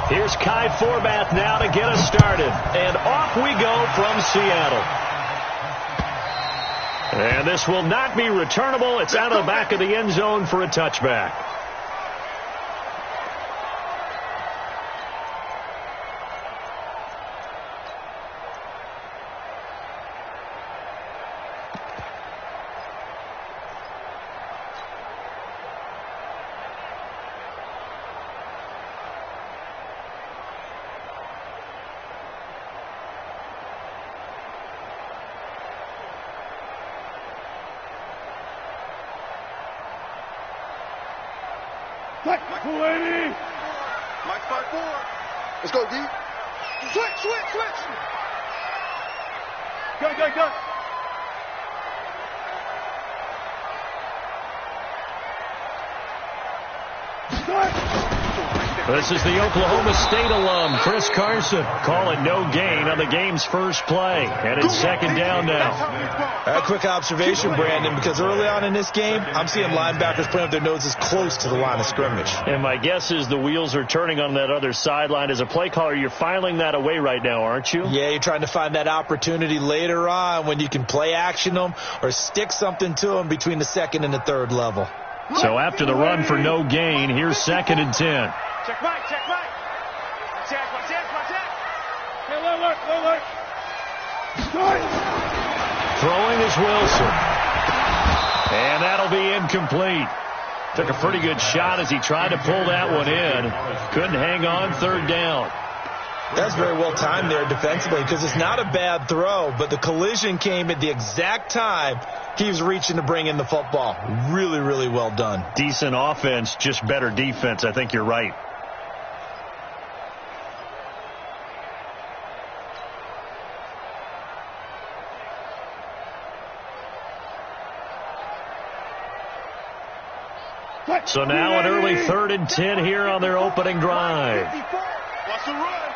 Here's Kai Forbath now to get us started. And off we go from Seattle. And this will not be returnable. It's out of the back of the end zone for a touchback. Mike 5-4. Let's go, D. Switch. Go. This is the Oklahoma State alum, Chris Carson, calling no gain on the game's first play. And it's second down now. A quick observation, Brandon, because early on in this game, I'm seeing linebackers putting up their noses close to the line of scrimmage. And my guess is the wheels are turning on that other sideline. As a play caller, you're filing that away right now, aren't you? Yeah, you're trying to find that opportunity later on when you can play action them or stick something to them between the second and the third level. So after the run for no gain, here's second and 10. Check right. Check. Hey, look. Throwing is Wilson. And that'll be incomplete. Took a pretty good shot as he tried to pull that one in. Couldn't hang on, third down. That's very well timed there defensively because it's not a bad throw, but the collision came at the exact time he was reaching to bring in the football. Really, really well done. Decent offense, just better defense. I think you're right. So now an early 3rd and 10 here on their opening drive. Watch the run.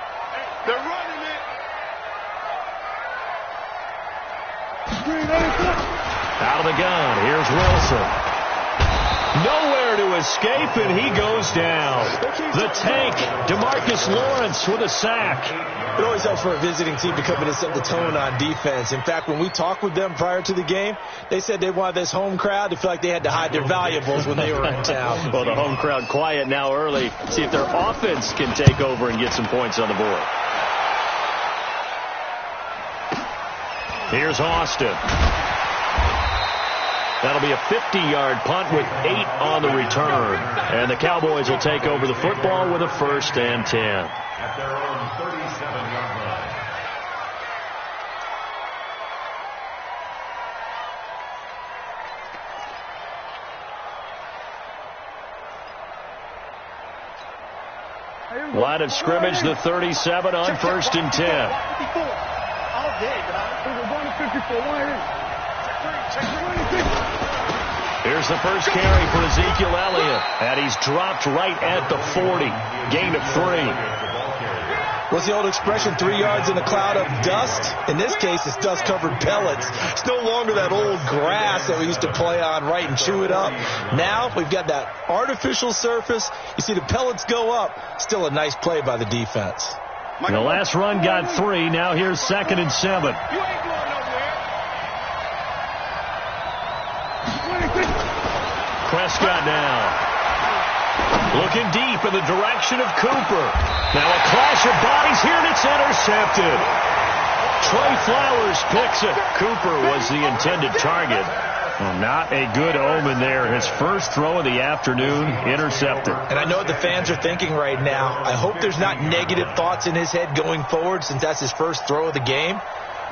They're running it. Out of the gun. Here's Wilson. Nowhere to escape, and he goes down. The tank, DeMarcus Lawrence with a sack. It always helps for a visiting team to come in and set the tone on defense. In fact, when we talked with them prior to the game, they said they wanted this home crowd to feel like they had to hide their valuables when they were in town. Well, the home crowd quiet now early. See if their offense can take over and get some points on the board. Here's Austin. That'll be a 50-yard punt with 8 on the return. And the Cowboys will take over the football with a 1st and 10. At their own 37-yard line. Line of scrimmage, the 37 on 1st and 10. All day, but we're going to 54. Here's the first carry for Ezekiel Elliott. And he's dropped right at the 40. Gain of 3. What's the old expression, 3 yards in a cloud of dust? In this case, it's dust-covered pellets. It's no longer that old grass that we used to play on, right, and chew it up. Now we've got that artificial surface. You see the pellets go up. Still a nice play by the defense. The last run got 3. Now here's 2nd and 7. Prescott now. Looking deep in the direction of Cooper. Now a clash of bodies here, and it's intercepted. Trey Flowers picks it. Cooper was the intended target. Well, not a good omen there. His first throw of the afternoon, intercepted. And I know what the fans are thinking right now. I hope there's not negative thoughts in his head going forward since that's his first throw of the game.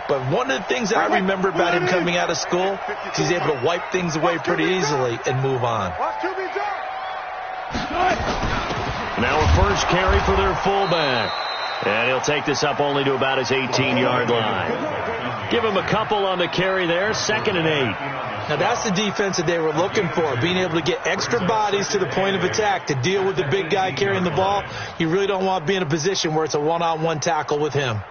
But one of the things that I remember about him coming out of school is he's able to wipe things away pretty easily and move on. Now a first carry for their fullback. And he'll take this up only to about his 18-yard line. Give him a couple on the carry there, 2nd and 8. Now that's the defense that they were looking for, being able to get extra bodies to the point of attack to deal with the big guy carrying the ball. You really don't want to be in a position where it's a one-on-one tackle with him.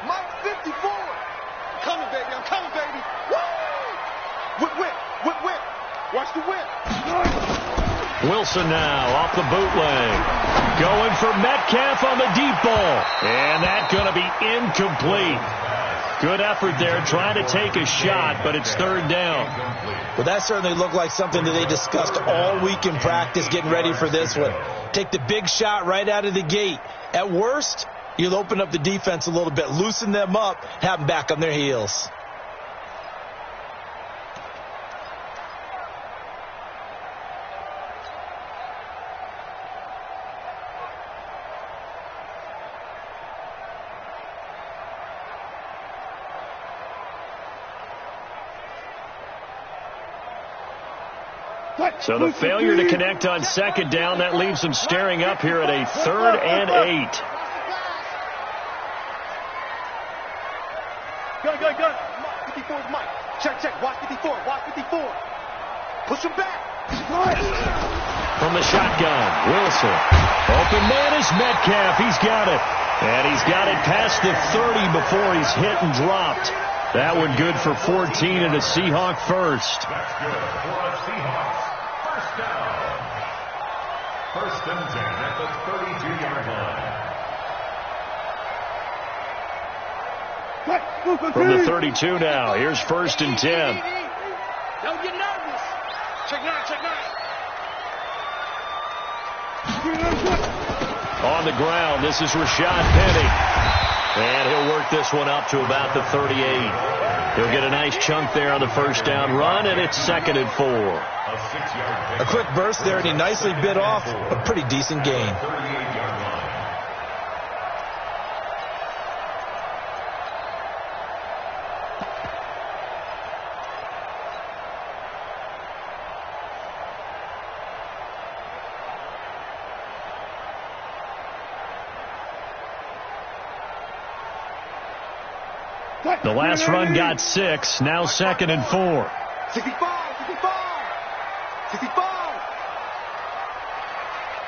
Mike 54. Coming, baby. I'm coming, baby. Wilson now off the bootleg. Going for Metcalf on the deep ball. And that's going to be incomplete. Good effort there trying to take a shot, but it's third down. Well, that certainly looked like something that they discussed all week in practice getting ready for this one. Take the big shot right out of the gate. At worst, you'll open up the defense a little bit, loosen them up, have them back on their heels. So the failure to connect on second down, that leaves them staring up here at a 3rd and 8. Good. 54 is Mike. Check. Watch 54. Push him back. From the shotgun, Wilson. Open man is Metcalf. He's got it. And he's got it past the 30 before he's hit and dropped. That one good for 14 and a Seahawk first. That's good for a Seahawks. First down. 1st and 10 at the 32-yard line. From the 32 now, here's 1st and 10. Don't get nervous. Check 9. On the ground, this is Rashad Penny. And he'll work this one up to about the 38. He'll get a nice chunk there on the first down run, and it's 2nd and 4. A quick burst there, and he nicely bit off a pretty decent gain. The last run got 6, now 2nd and 4. 65.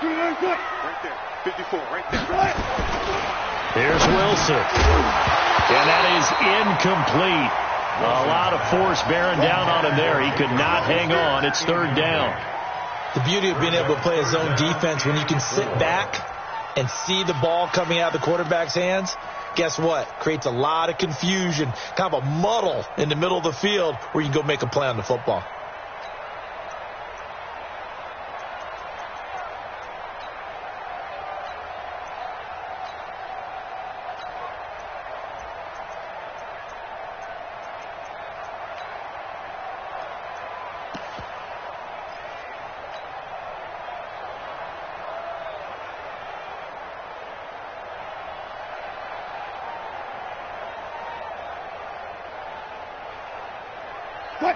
Right there. 54, right there. Here's Wilson. And that is incomplete. A lot of force bearing down on him there. He could not hang on. It's 3rd down. The beauty of being able to play a zone defense when you can sit back and see the ball coming out of the quarterback's hands, guess what? Creates a lot of confusion, kind of a muddle in the middle of the field where you can go make a play on the football.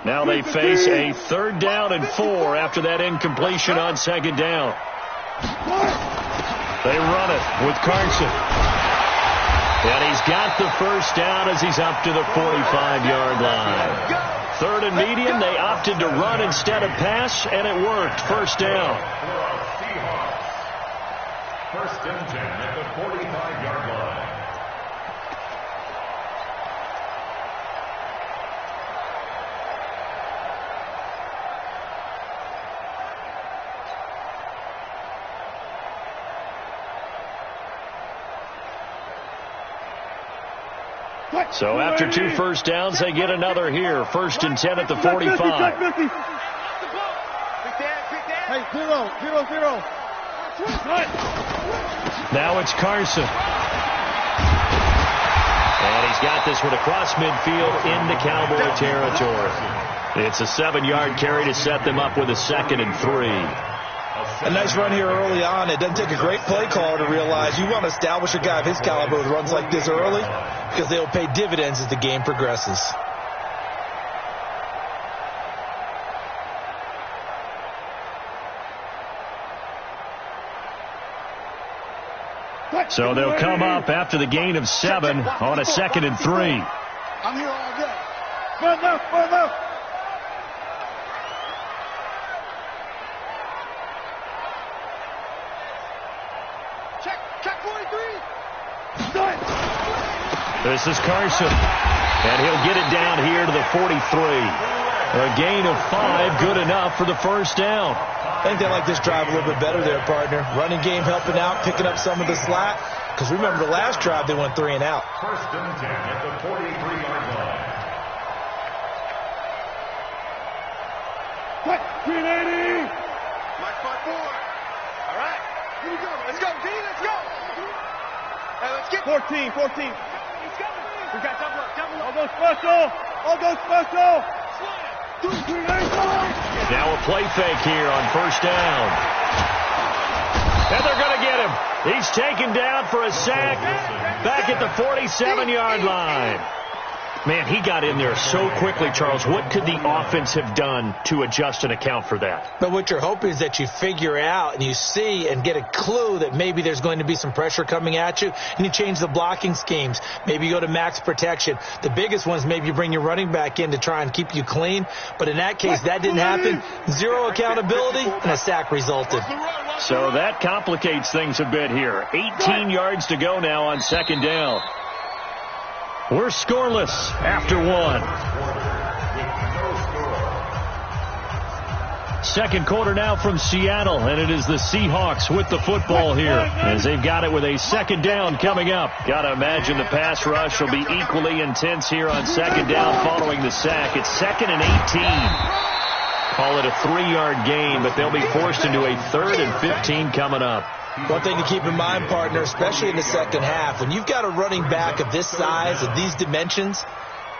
Now they face a 3rd down and 4 after that incompletion on 2nd down. They run it with Carson. And he's got the first down as he's up to the 45-yard line. 3rd and medium, they opted to run instead of pass, and it worked. First down. 1st and 10 at the 45-yard line. So after 2 first downs, they get another here. 1st and 10 at the 45. Hey, 0. Now it's Carson. And he's got this one across midfield into Cowboy territory. It's a 7-yard carry to set them up with a 2nd and 3. A nice run here early on. It doesn't take a great play caller to realize you want to establish a guy of his caliber with runs like this early because they'll pay dividends as the game progresses. So they'll come up after the gain of 7 on a 2nd and 3. I'm here all day. Run left. Check 43. This is Carson. And he'll get it down here to the 43. A gain of 5, good enough for the first down. I think they like this drive a little bit better there, partner. Running game helping out, picking up some of the slack. Because remember, the last drive, they went 3 and out. First and 10 at the 43-yard line. What? 380! Mark 5-4. All right. Here we go. Let's go, D. Let's go. Let's get 14. Let's go. We got double up. I'll go special. Now a play fake here on first down. And they're going to get him. He's taken down for a sack back at the 47-yard line. Man, he got in there so quickly, Charles. What could the offense have done to adjust and account for that? But what you're hoping is that you figure out and you see and get a clue that maybe there's going to be some pressure coming at you, and you change the blocking schemes. Maybe you go to max protection. The biggest one is maybe you bring your running back in to try and keep you clean. But in that case, that didn't happen. 0 accountability, and a sack resulted. So that complicates things a bit here. 18 yards to go now on second down. We're scoreless after 1. Second quarter now from Seattle, and it is the Seahawks with the football here as they've got it with a second down coming up. Got to imagine the pass rush will be equally intense here on second down following the sack. It's 2nd and 18. Call it a 3-yard gain, but they'll be forced into a 3rd and 15 coming up. One thing to keep in mind, partner, especially in the second half, when you've got a running back of this size, of these dimensions,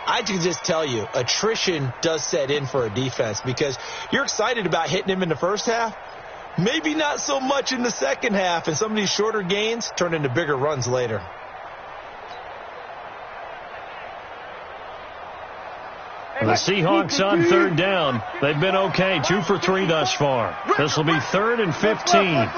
I can just tell you, attrition does set in for a defense because you're excited about hitting him in the first half. Maybe not so much in the second half, and some of these shorter gains turn into bigger runs later. The Seahawks on third down. They've been okay, 2 for 3 thus far. This will be 3rd and 15.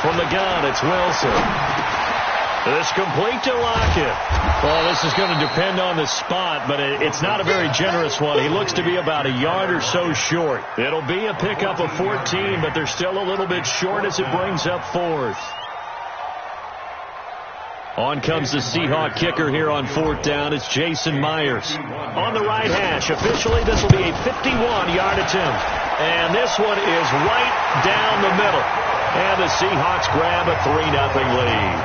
From the gun, it's Wilson. This complete to Lockett. Well, this is going to depend on the spot, but it's not a very generous one. He looks to be about a yard or so short. It'll be a pickup of 14, but they're still a little bit short as it brings up 4th. On comes the Seahawk kicker here on 4th down. It's Jason Myers. On the right hash. Officially, this will be a 51-yard attempt. And this one is right down the middle. And the Seahawks grab a 3-0 lead.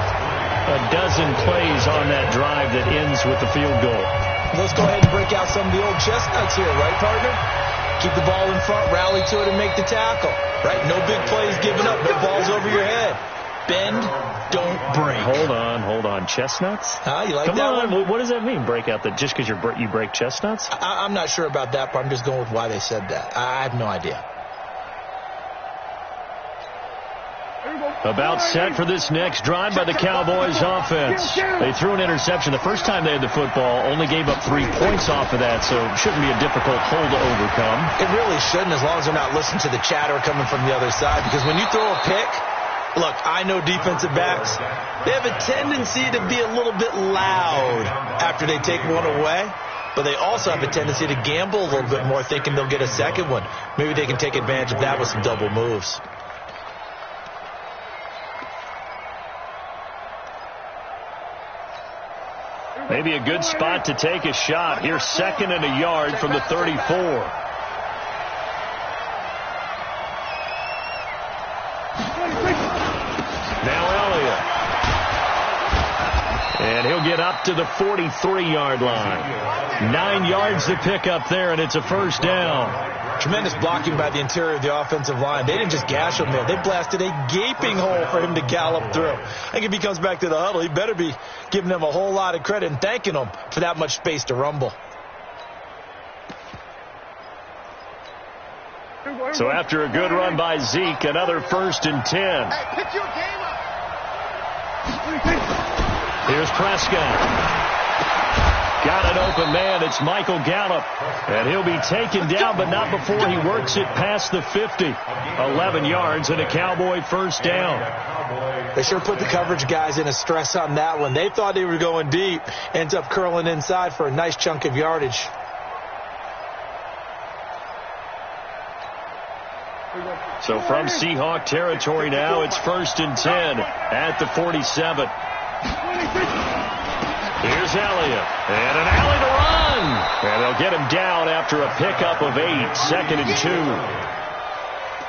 A dozen plays on that drive that ends with the field goal. Let's go ahead and break out some of the old chestnuts here, right, partner? Keep the ball in front, rally to it, and make the tackle. Right? No big plays given up, no balls over your head. Bend, don't break. Hold on. Chestnuts? You like Come that on. one? What does that mean, break out? Just because you break chestnuts? I'm not sure about that, but I'm just going with why they said that. I have no idea. About set for this next drive by the Cowboys offense. They threw an interception the first time they had the football, only gave up 3 points off of that, so it shouldn't be a difficult hole to overcome. It really shouldn't, as long as they're not listening to the chatter coming from the other side, because when you throw a pick, look, I know defensive backs, they have a tendency to be a little bit loud after they take one away, but they also have a tendency to gamble a little bit more, thinking they'll get a second one. Maybe they can take advantage of that with some double moves. Maybe a good spot to take a shot. Here's 2nd and a yard from the 34. Now Elliott. And he'll get up to the 43-yard line. 9 yards to pick up there, and it's a first down. Tremendous blocking by the interior of the offensive line. They didn't just gash him there. They blasted a gaping hole for him to gallop through. I think if he comes back to the huddle, he better be giving them a whole lot of credit and thanking them for that much space to rumble. So after a good run by Zeke, another 1st and 10. Hey, pick your game up. Here's Prescott. Got an open man. It's Michael Gallup. And he'll be taken down, but not before he works it past the 50. 11 yards and a Cowboy first down. They sure put the coverage guys in a stress on that one. They thought they were going deep. Ends up curling inside for a nice chunk of yardage. So from Seahawk territory now, it's 1st and 10 at the 47. Here's Elliott. And an alley to run. And they'll get him down after a pickup of 8. 2nd and 2.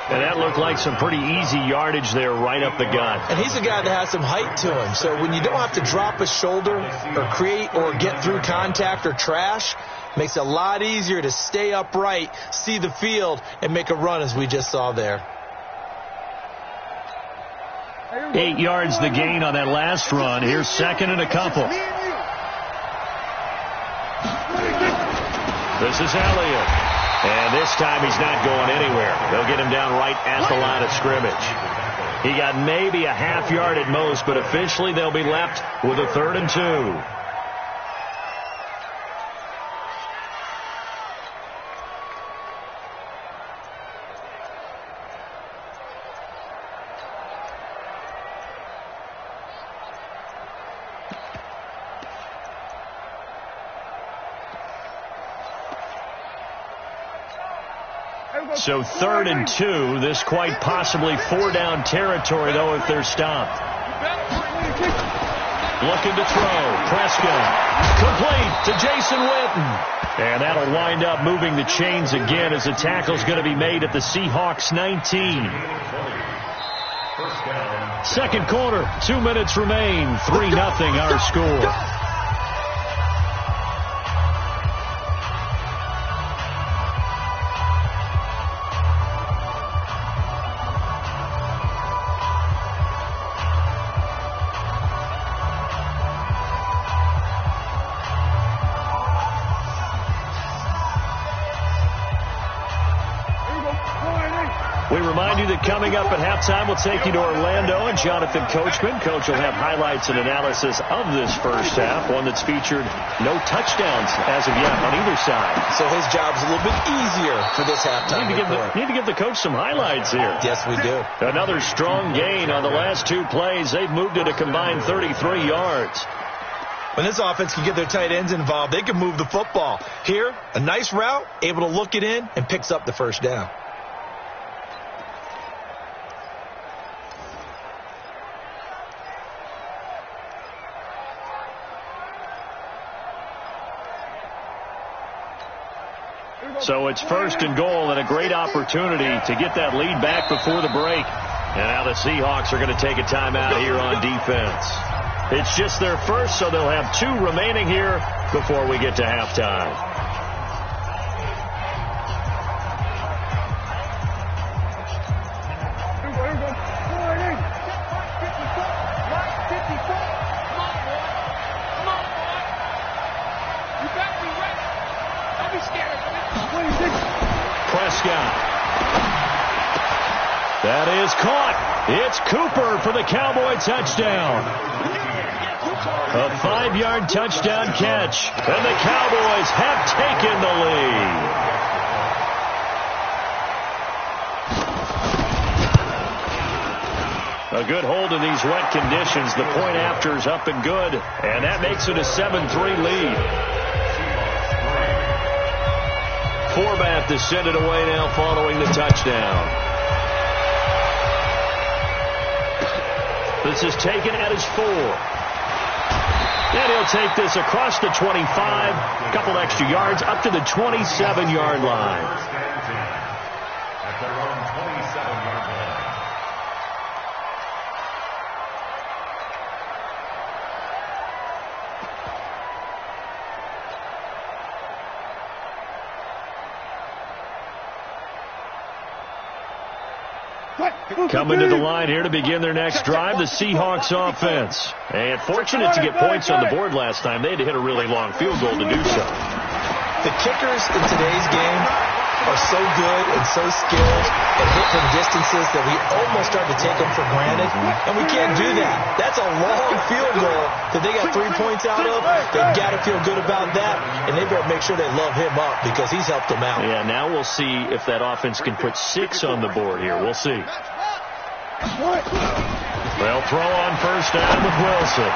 And that looked like some pretty easy yardage there right up the gut. And he's a guy that has some height to him. So when you don't have to drop a shoulder or create or get through contact or trash, makes it a lot easier to stay upright, see the field, and make a run as we just saw there. 8 yards the gain on that last run. Here's 2nd and a couple. This is Elliott. And this time he's not going anywhere. They'll get him down right at the line of scrimmage. He got maybe a half yard at most, but officially they'll be left with a 3rd and 2. So 3rd and 2. This quite possibly 4-down territory, though, if they're stopped. Looking to throw. Prescott. Complete to Jason Witten. And that'll wind up moving the chains again as the tackle's going to be made at the Seahawks 19. Second quarter. 2 minutes remain. 3-0 our score. We remind you that coming up at halftime, we'll take you to Orlando and Jonathan Coachman. Coach will have highlights and analysis of this first half, one that's featured no touchdowns as of yet on either side. So his job's a little bit easier for this halftime. Need to give the coach some highlights here. Yes, we do. Another strong gain on the last 2 plays. They've moved it a combined 33 yards. When this offense can get their tight ends involved, they can move the football. Here, a nice route, able to look it in, and picks up the first down. So it's 1st and goal and a great opportunity to get that lead back before the break. And now the Seahawks are going to take a timeout here on defense. It's just their first, so they'll have 2 remaining here before we get to halftime. Prescott. That is caught. It's Cooper for the Cowboy touchdown. A 5-yard touchdown catch. And the Cowboys have taken the lead. A good hold in these wet conditions. The point after is up and good. And that makes it a 7-3 lead. Forbath to send it away now following the touchdown. This is taken at his 4. And he'll take this across the 25. A couple extra yards up to the 27-yard line. At their own 27-yard line. Coming to the line here to begin their next drive, the Seahawks offense. And fortunate to get points on the board last time. They had to hit a really long field goal to do so. The kickers in today's game are so good and so skilled and hit from distances that we almost start to take them for granted. And we can't do that. That's a long field goal that they got 3 points out of. They've got to feel good about that. And they better make sure they love him up because he's helped them out. Yeah, now we'll see if that offense can put 6 on the board here. We'll see. They'll throw on first down with Wilson.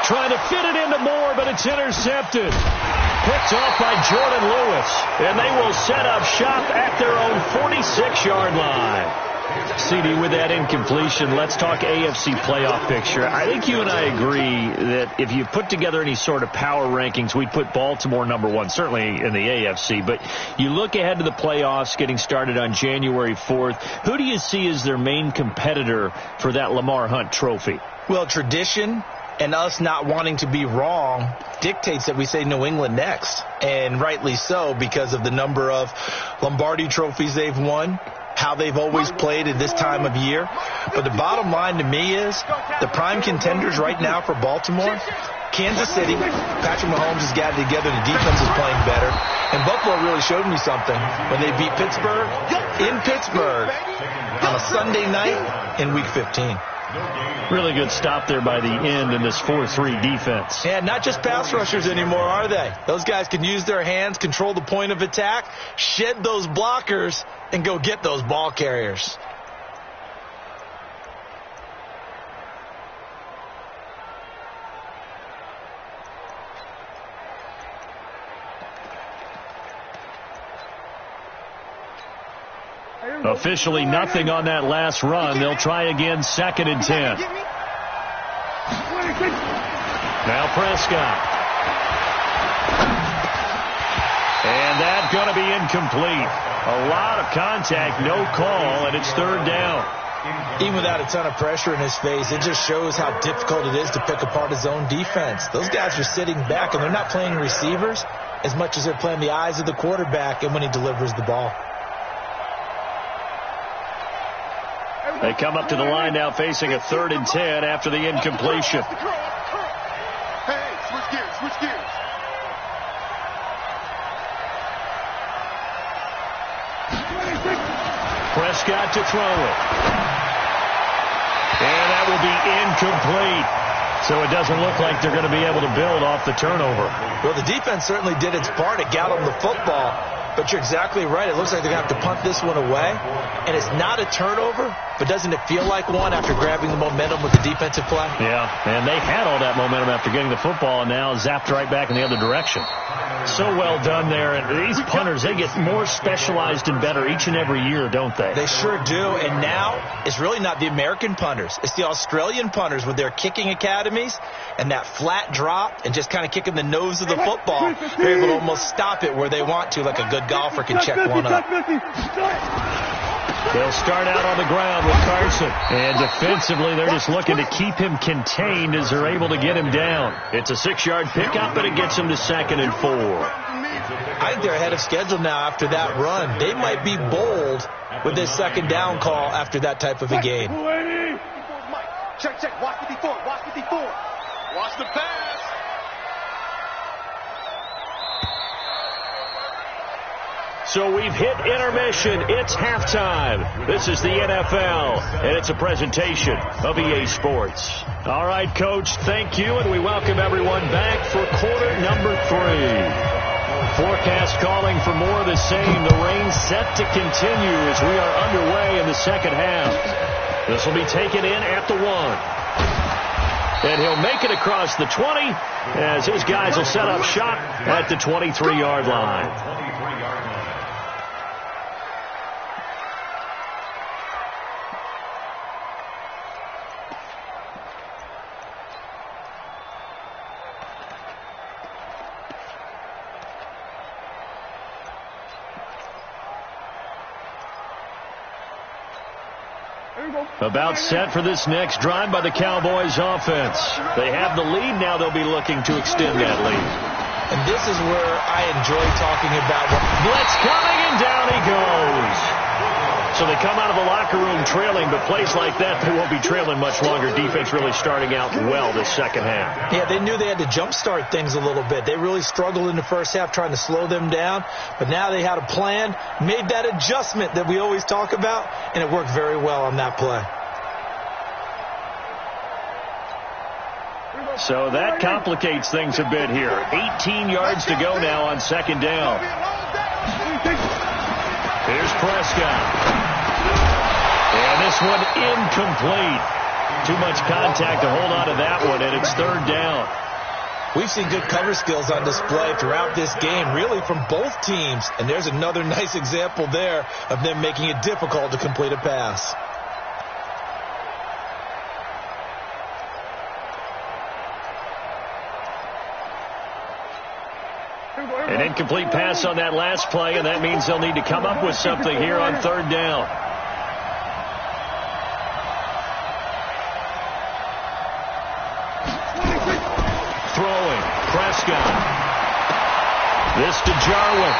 Trying to fit it into Moore, but it's intercepted. Picked off by Jordan Lewis. And they will set up shop at their own 46-yard line. CD, with that incompletion, let's talk AFC playoff picture. I think you and I agree that if you put together any sort of power rankings, we'd put Baltimore number one, certainly in the AFC. But you look ahead to the playoffs getting started on January 4th. Who do you see as their main competitor for that Lamar Hunt trophy? Well, tradition and us not wanting to be wrong dictates that we say New England next. And rightly so, because of the number of Lombardi trophies they've won, how they've always played at this time of year. But the bottom line to me is the prime contenders right now for Baltimore, Kansas City. Patrick Mahomes has got it together. The defense is playing better. And Buffalo really showed me something when they beat Pittsburgh in Pittsburgh on a Sunday night in Week 15. Really good stop there by the end in this 4-3 defense. Yeah, not just pass rushers anymore, are they? Those guys can use their hands, control the point of attack, shed those blockers, and go get those ball carriers. Officially nothing on that last run. They'll try again, 2nd and 10. Now Prescott. And that's going to be incomplete. A lot of contact, no call, and it's 3rd down. Even without a ton of pressure in his face, it just shows how difficult it is to pick apart his own defense. Those guys are sitting back, and they're not playing receivers as much as they're playing the eyes of the quarterback and when he delivers the ball. They come up to the line now facing a 3rd and 10 after the incompletion. Hey, switch gears. Prescott to throw it. And that will be incomplete. So it doesn't look like they're going to be able to build off the turnover. Well, the defense certainly did its part. It got them the football. But you're exactly right. It looks like they're going to have to punt this one away. And it's not a turnover, but doesn't it feel like one after grabbing the momentum with the defensive play? Yeah, and they had all that momentum after getting the football and now zapped right back in the other direction. So well done there. And these punters, they get more specialized and better each and every year, don't they? They sure do. And now it's really not the American punters. It's the Australian punters with their kicking academies and that flat drop and just kind of kicking the nose of the football. They're able to almost stop it where they want to, like a good golfer can check one up. They'll start out on the ground with Carson. And defensively, they're just looking to keep him contained as they're able to get him down. It's a 6-yard pickup, and it gets him to 2nd and 4. I think they're ahead of schedule now after that run. They might be bold with this 2nd down call after that type of a game. Check. Watch 54. Watch the pass. So we've hit intermission. It's halftime. This is the NFL, and it's a presentation of EA Sports. All right, Coach, thank you, and we welcome everyone back for quarter number 3. Forecast calling for more of the same. The rain set to continue as we are underway in the second half. This will be taken in at the 1. And he'll make it across the 20 as his guys will set up shop at the 23-yard line. About set for this next drive by the Cowboys offense. They have the lead. Now they'll be looking to extend that lead. And this is where I enjoy talking about blitz coming, and down he goes. So they come out of the locker room trailing, but plays like that, they won't be trailing much longer. Defense really starting out well this second half. Yeah, they knew they had to jumpstart things a little bit. They really struggled in the first half trying to slow them down, but now they had a plan, made that adjustment that we always talk about, and it worked very well on that play. So that complicates things a bit here. 18 yards to go now on 2nd down. Here's Prescott. And this one incomplete. Too much contact to hold on to that one, and it's 3rd down. We've seen good cover skills on display throughout this game, really from both teams. And there's another nice example there of them making it difficult to complete a pass. An incomplete pass on that last play, and that means they'll need to come up with something here on third down. Throwing, Prescott. This to Jarwin.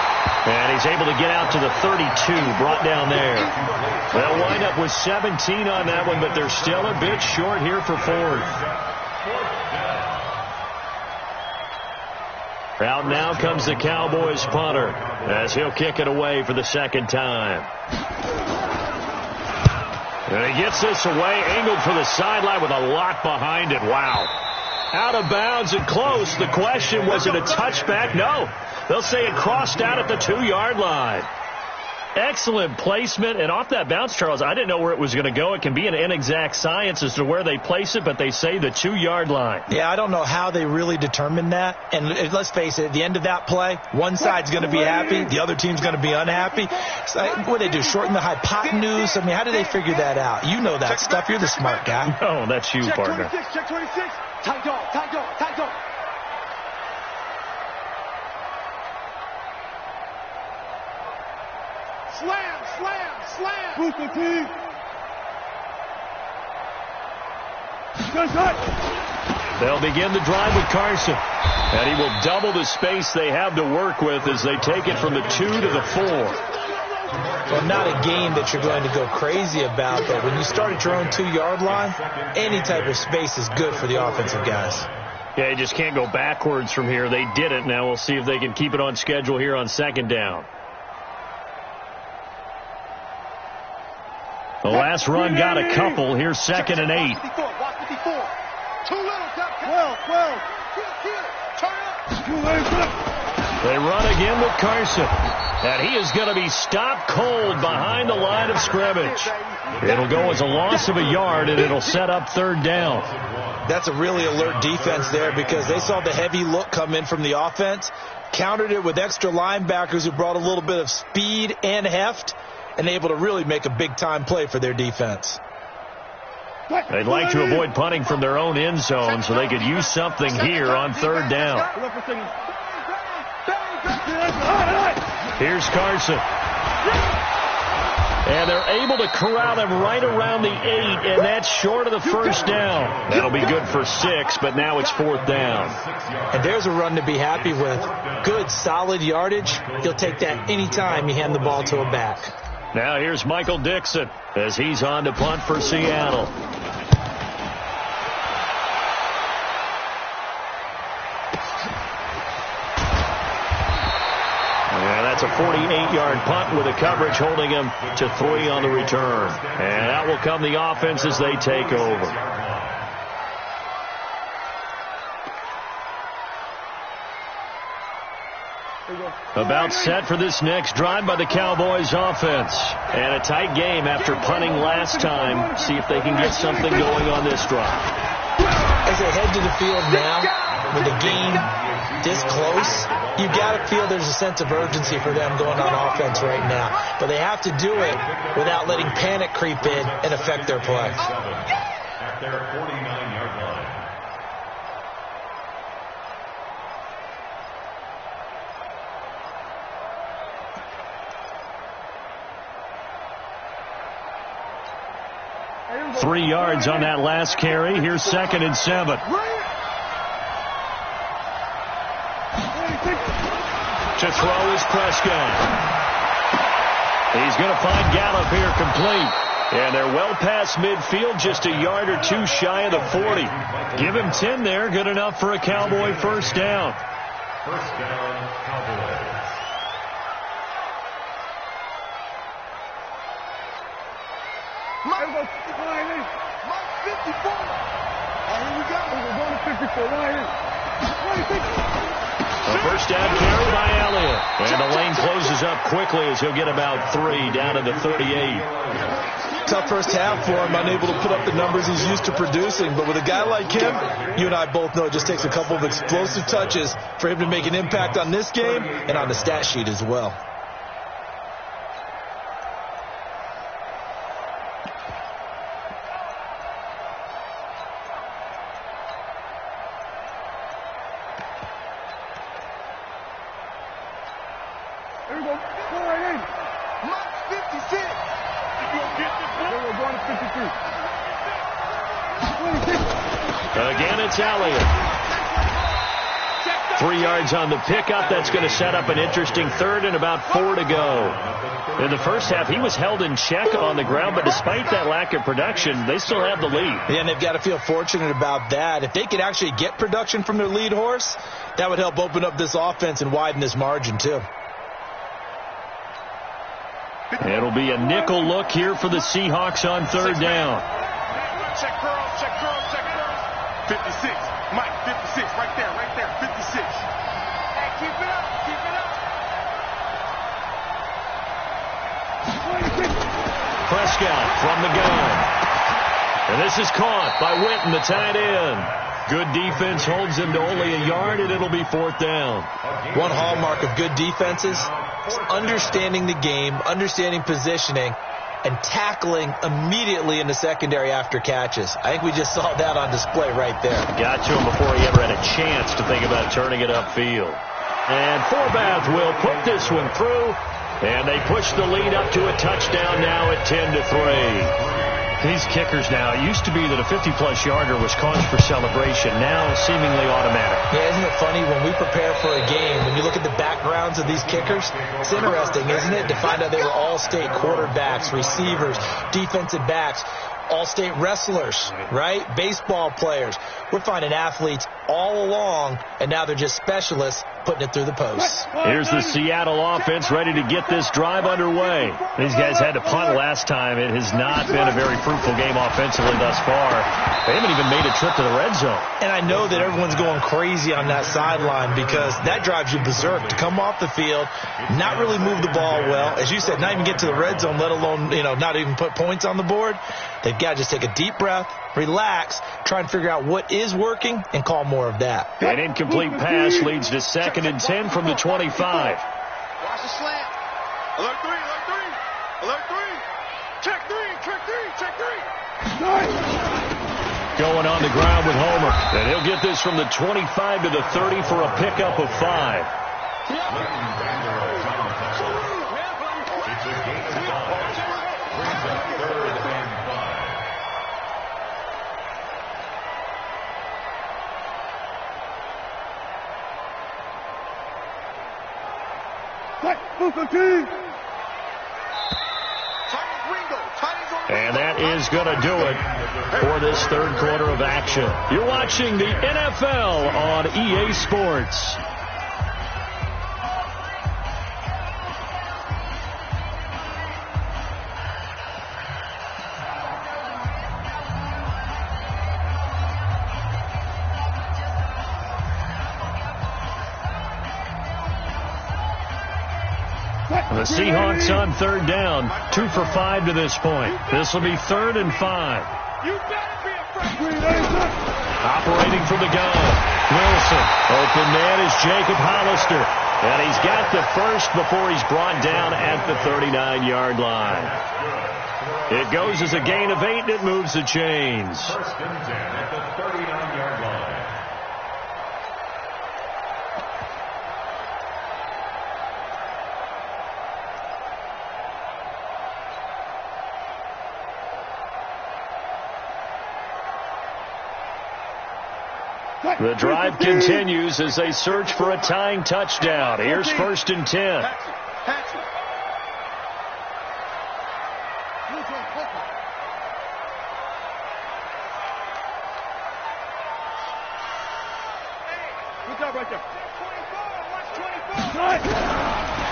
And he's able to get out to the 32, brought down there. They'll wind up with 17 on that one, but they're still a bit short here for fourth. Out now comes the Cowboys punter as he'll kick it away for the second time. And he gets this away, angled for the sideline with a lot behind it. Wow. Out of bounds and close. The question, was it a touchback? No. They'll say it crossed out at the 2-yard line. Excellent placement, and off that bounce, Charles, I didn't know where it was going to go. It can be an inexact science as to where they place it, but they say the 2-yard line. Yeah, I don't know how they really determined that. And let's face it, at the end of that play, one side's going to be happy, the other team's going to be unhappy. So, what do they do, shorten the hypotenuse? I mean, how do they figure that out? You know that stuff. You're the smart guy. Oh, that's you, partner. Check 26. Tight dog, tight dog, tight dog. Slam, slam, slam. Booster team. They'll begin the drive with Carson. And he will double the space they have to work with as they take it from the 2 to the 4. Well, not a game that you're going to go crazy about, but when you start at your own 2-yard line, any type of space is good for the offensive guys. Yeah, you just can't go backwards from here. They did it. Now we'll see if they can keep it on schedule here on second down. The last run got a couple. Here's 2nd and 8. Watch 54. Too little. 12. Turn up. They run again with Carson. And he is going to be stopped cold behind the line of scrimmage. It'll go as a loss of a yard, and it'll set up third down. That's a really alert defense there because they saw the heavy look come in from the offense, countered it with extra linebackers who brought a little bit of speed and heft, and able to really make a big-time play for their defense. They'd like to avoid punting from their own end zone so they could use something here on third down. Here's Carson. And they're able to corral him right around the 8, and that's short of the first down. That'll be good for 6, but now it's 4th down. And there's a run to be happy with. Good, solid yardage. He'll take that anytime you hand the ball to a back. Now here's Michael Dixon as he's on to punt for Seattle. And that's a 48-yard punt with a coverage holding him to 3 on the return. And out will come the offense as they take over. About set for this next drive by the Cowboys offense. And a tight game after punting last time. See if they can get something going on this drive. As they head to the field now, with the game this close, you've got to feel there's a sense of urgency for them going on offense right now. But they have to do it without letting panic creep in and affect their play. At their 49-yard line. Three yards on that last carry. Here's 2nd and 7. To throw is Prescott. He's going to find Gallup here complete. And they're well past midfield, just a yard or 2 shy of the 40. Give him 10 there, good enough for a Cowboy first down. First down, Cowboys. Mike 54. Here we go. We're going to 54. A first down carry by Elliott. And the lane closes up quickly as he'll get about 3 down to the 38. Tough first half for him, unable to put up the numbers he's used to producing. But with a guy like him, you and I both know it just takes a couple of explosive touches for him to make an impact on this game and on the stat sheet as well. There we go. Go right in. Mike 56. You gonna get this one? We're going to 53. Again, it's Elliott. 3 yards on the pickup. That's going to set up an interesting third and about 4 to go. In the first half, he was held in check on the ground, but despite that lack of production, they still have the lead. Yeah, and they've got to feel fortunate about that. If they could actually get production from their lead horse, that would help open up this offense and widen this margin, too. It'll be a nickel look here for the Seahawks on third down. Check curls, check curls, check curls. 56. Mike, 56. Right there, 56. Hey, keep it up, keep it up. Prescott from the gun. And this is caught by Witten, the tight end. Good defense holds him to only a yard, and it'll be fourth down. One hallmark of good defenses is understanding the game, understanding positioning, and tackling immediately in the secondary after catches. I think we just saw that on display right there. Got to him before he ever had a chance to think about turning it upfield. And Forbath will put this one through, and they push the lead up to a touchdown now at 10-3. These kickers now, it used to be that a 50-plus yarder was cause for celebration. Now seemingly automatic. Yeah, isn't it funny when we prepare for a game, when you look at the backgrounds of these kickers, it's interesting, isn't it, to find out they were all-state quarterbacks, receivers, defensive backs, all-state wrestlers, right? Baseball players. We're finding athletes all along, and now they're just specialists putting it through the posts. Here's the Seattle offense ready to get this drive underway. These guys had to punt last time. It has not been a very fruitful game offensively thus far. They haven't even made a trip to the red zone. And I know that everyone's going crazy on that sideline because that drives you berserk to come off the field, not really move the ball well. As you said, not even get to the red zone, let alone, not even put points on the board. They've got to just take a deep breath, relax, try and figure out what is working, and call more of that. An incomplete pass leads to 2nd and 10 from the 25. Watch the slant. Alert 3, alert 3. Alert 3. Check 3, check 3, check 3. Going on the ground with Homer. And he'll get this from the 25 to the 30 for a pickup of 5. It's a game of 5. Brings up 3rd and 5. And that is going to do it for this third quarter of action. You're watching the NFL on EA Sports. The Seahawks on third down, 2 for 5 to this point. This will be 3rd and 5. Operating from the gun, Wilson. Open man is Jacob Hollister. And he's got the first before he's brought down at the 39-yard line. It goes as a gain of 8, and it moves the chains. 1st and 10 at the 39-yard line. The drive continues as they search for a tying touchdown. Here's 1st and 10.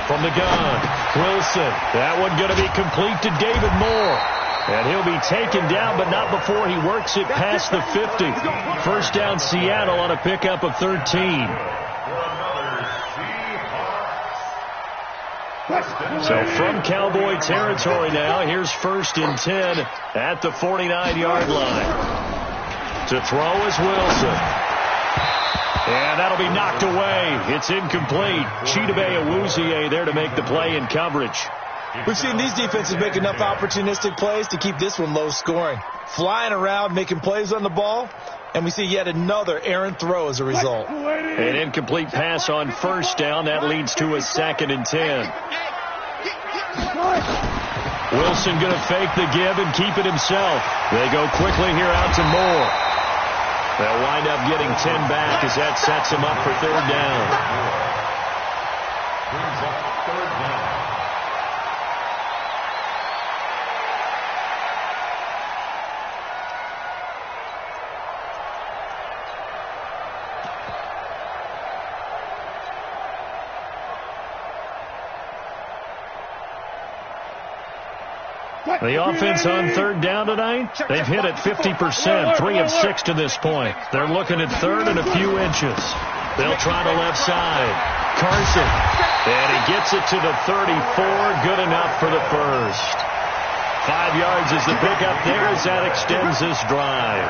From the gun, Wilson. That one going to be complete to David Moore. And he'll be taken down, but not before he works it past the 50. 1st down Seattle on a pickup of 13. So from Cowboy territory now, here's 1st and 10 at the 49-yard line. To throw is Wilson. And that'll be knocked away. It's incomplete. Chidobe Awuzie there to make the play in coverage. We've seen these defenses make enough opportunistic plays to keep this one low scoring. Flying around, making plays on the ball, and we see yet another errant throw as a result. An incomplete pass on 1st down. That leads to a 2nd and 10. Wilson going to fake the give and keep it himself. They go quickly here out to Moore. They'll wind up getting 10 back as that sets them up for 3rd down. Brings up 3rd down. The offense on 3rd down tonight, they've hit it 50%, 3 of 6 to this point. They're looking at 3rd and a few inches. They'll try the left side. Carson, and he gets it to the 34, good enough for the 1st. 5 yards is the pickup there as that extends this drive.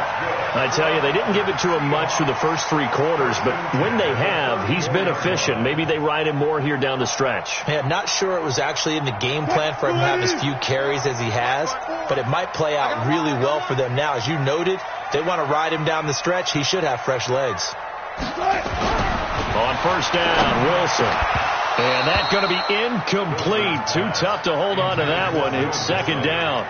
I tell you, they didn't give it to him much through the first 3 quarters, but when they have, he's been efficient. Maybe they ride him more here down the stretch. Man, not sure it was actually in the game plan for him to have as few carries as he has, but it might play out really well for them now. As you noted, they want to ride him down the stretch. He should have fresh legs. On 1st down, Wilson. And that's going to be incomplete. Too tough to hold on to that one. It's 2nd down.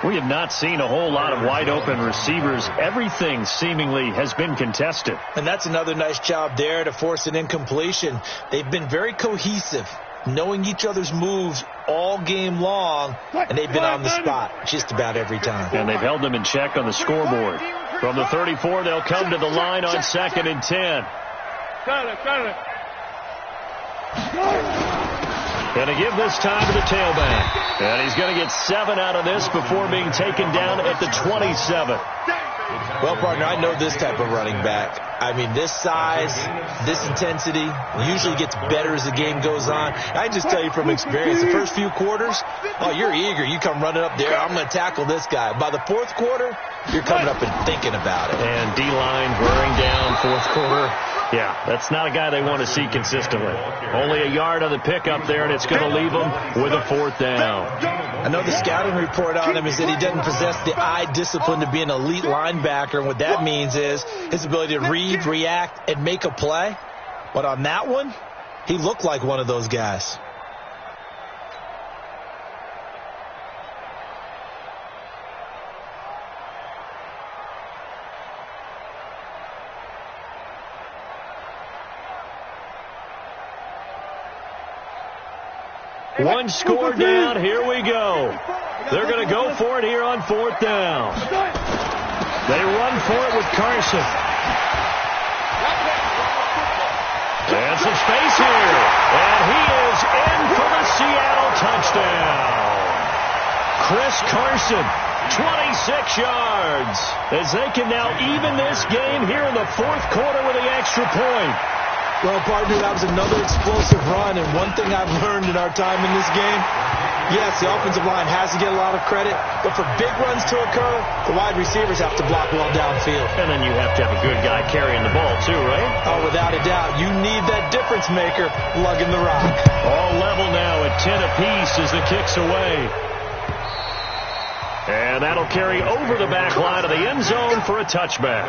We have not seen a whole lot of wide open receivers. Everything seemingly has been contested. And that's another nice job there to force an incompletion. They've been very cohesive, knowing each other's moves all game long, and they've been on the spot just about every time. And they've held them in check on the scoreboard. From the 34, they'll come to the line on 2nd and 10. Going to give this time to the tailback. And he's going to get 7 out of this before being taken down at the 27. Well, partner, I know this type of running back. I mean, this size, this intensity usually gets better as the game goes on. I just tell you from experience, the first few quarters, oh, you're eager. You come running up there, I'm going to tackle this guy. By the 4th quarter, you're coming up and thinking about it. And D-line wearing down 4th quarter. Yeah, that's not a guy they want to see consistently. Only a yard on the pickup there, and it's going to leave them with a 4th down. I know the scouting report on him is that he doesn't possess the eye discipline to be an elite linebacker, and what that means is his ability to read, react, and make a play. But on that one, he looked like one of those guys. One score down. Here we go. They're going to go for it here on 4th down. They run for it with Carson. And some space here. And he is in for the Seattle touchdown. Chris Carson, 26 yards. As they can now even this game here in the 4th quarter with the extra point. Well, partner, that was another explosive run, and one thing I've learned in our time in this game, yes, the offensive line has to get a lot of credit, but for big runs to occur, the wide receivers have to block well downfield. And then you have to have a good guy carrying the ball, too, right? Oh, without a doubt. You need that difference maker lugging the rock. All level now at 10 apiece as the kick's away. And that'll carry over the back line of the end zone for a touchback.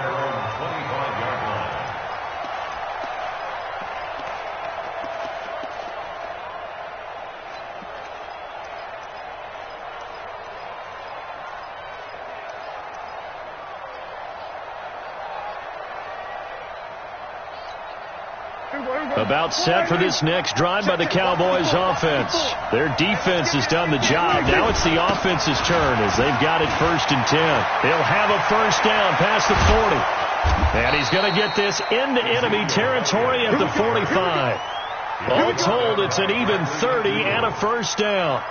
About set for this next drive by the Cowboys offense. Their defense has done the job. Now it's the offense's turn as they've got it 1st and 10. They'll have a 1st down past the 40. And he's going to get this into enemy territory at the 45. All told, it's an even 30 and a 1st down.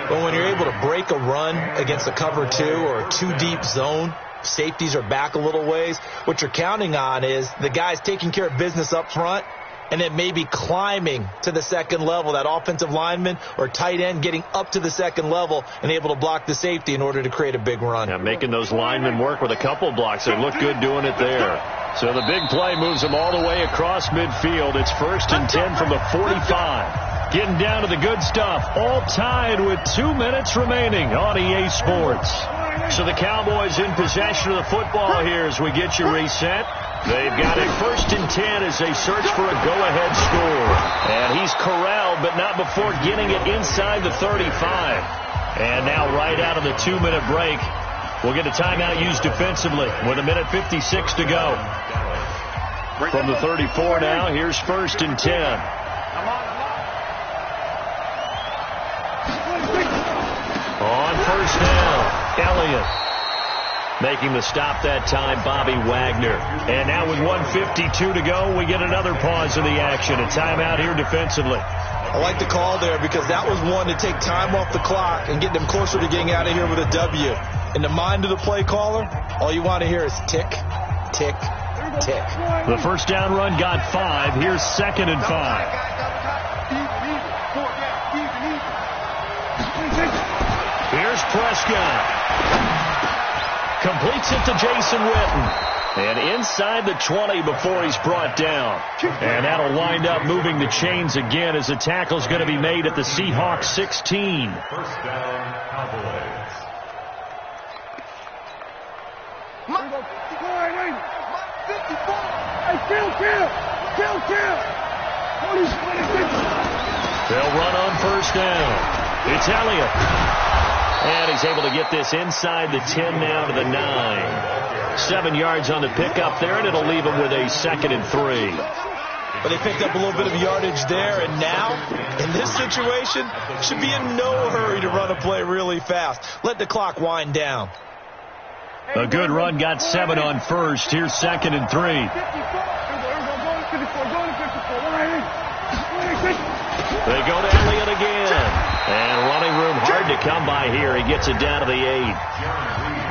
But when you're able to break a run against a cover 2 or a 2-deep zone, safeties are back a little ways, what you're counting on is the guys taking care of business up front and then maybe climbing to the second level, that offensive lineman or tight end getting up to the second level and able to block the safety in order to create a big run. Yeah, making those linemen work with a couple blocks. They look good doing it there. So the big play moves them all the way across midfield. It's 1st and 10 from the 45. Getting down to the good stuff. All tied with 2 minutes remaining on EA Sports. So the Cowboys in possession of the football here as we get you reset. They've got it 1st and 10 as they search for a go-ahead score. And he's corralled, but not before getting it inside the 35. And now right out of the 2-minute break, we'll get a timeout used defensively with 1:56 to go. From the 34 now, here's 1st and 10. On 1st down, Elliott. Making the stop that time, Bobby Wagner. And now with 1:52 to go, we get another pause in the action. A timeout here defensively. I like the call there because that was one to take time off the clock and get them closer to getting out of here with a W. In the mind of the play caller, all you want to hear is tick, tick, tick. The 1st down run got 5. Here's 2nd and 5. Here's Prescott. Completes it to Jason Witten. And inside the 20 before he's brought down. And that'll wind up moving the chains again as the tackle's going to be made at the Seahawks 16. 1st down, Cowboys. They'll run on 1st down. It's Elliott. And he's able to get this inside the 10 now to the 9. 7 yards on the pickup there, and it'll leave him with a 2nd and 3. But they picked up a little bit of yardage there, and now, in this situation, should be in no hurry to run a play really fast. Let the clock wind down. A good run got 7 on 1st. Here's 2nd and 3. They go to Elliott again. And running room hard to come by here. He gets it down to the 8.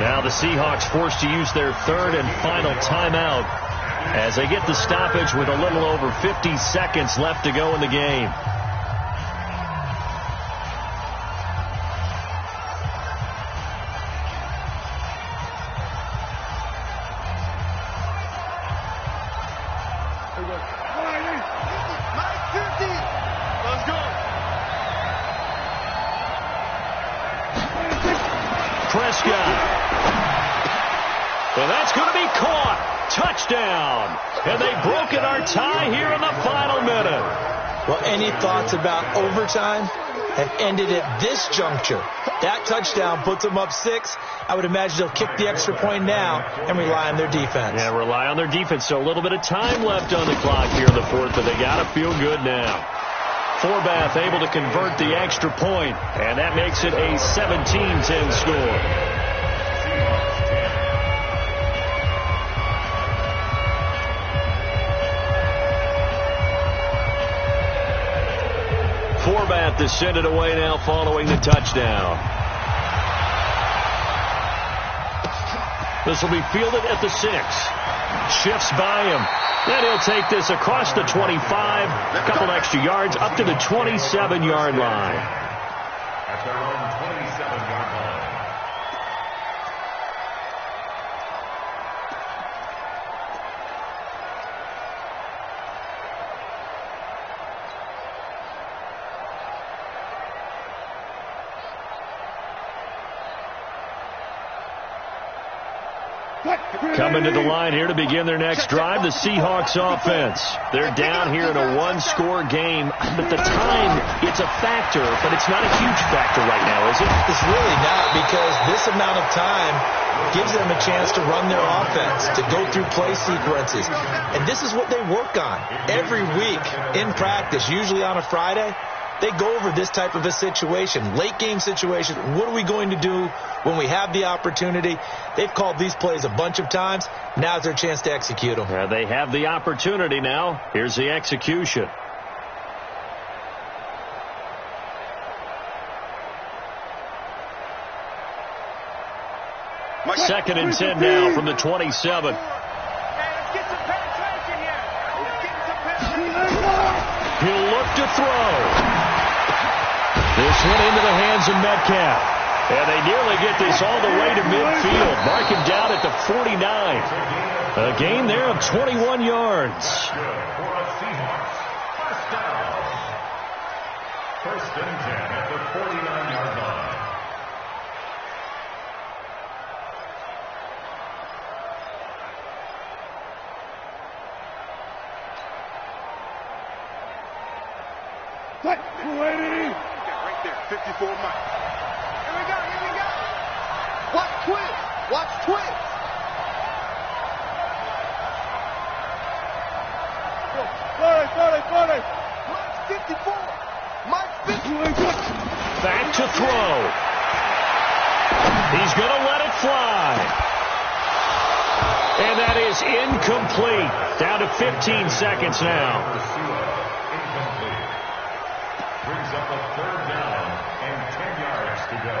Now the Seahawks forced to use their 3rd and final timeout as they get the stoppage with a little over 50 seconds left to go in the game. Prescott. Well, that's going to be caught. Touchdown. And they've broken our tie here in the final minute. Well, any thoughts about overtime have ended at this juncture. That touchdown puts them up 6. I would imagine they'll kick the extra point now and rely on their defense. Yeah, rely on their defense. So a little bit of time left on the clock here in the 4th, but they got to feel good now. Forbath able to convert the extra point, and that makes it a 17-10 score. Forbath to send it away now following the touchdown. This will be fielded at the 6. Shifts by him. Then he'll take this across the 25, a couple extra yards, up to the 27-yard line. At their own 27-yard line. Coming to the line here to begin their next drive, the Seahawks offense. They're down here in a one-score game, but the time, it's a factor, but it's not a huge factor right now, is it? It's really not, because this amount of time gives them a chance to run their offense, to go through play sequences. And this is what they work on every week in practice, usually on a Friday. They go over this type of a situation, late game situation. What are we going to do when we have the opportunity? They've called these plays a bunch of times. Now's their chance to execute them. Yeah, they have the opportunity now. Here's the execution. Second and 10 now from the 27. look to throw. This one into the hands of Metcalf. And they nearly get this all the way to midfield. Mark him down at the 49. A gain there of 21 yards. First and 10 at the 49-yard line. What? 280. Right there, 54 miles. Here we go, here we go. Watch twist. Watch twist. Sorry. Mike's 54. Mike's 54. Back to throw. He's going to let it fly. And that is incomplete. Down to 15 seconds now. Incomplete. Brings up a third down and 10 yards to go.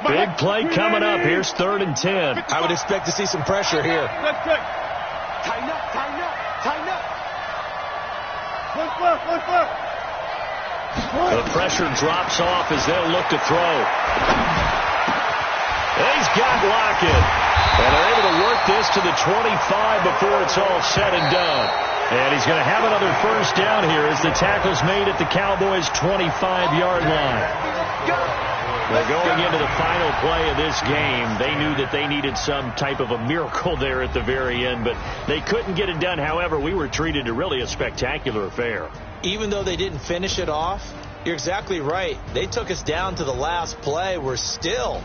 Big play coming up. Here's 3rd and 10. I would expect to see some pressure here. Tighten up. The pressure drops off as they'll look to throw. He's got Lockett. And they're able to work this to the 25 before it's all said and done. And he's going to have another first down here as the tackle's made at the Cowboys' 25-yard line. Well, going into the final play of this game, they knew that they needed some type of a miracle there at the very end, but they couldn't get it done. However, we were treated to really a spectacular affair. Even though they didn't finish it off, you're exactly right. They took us down to the last play. We're still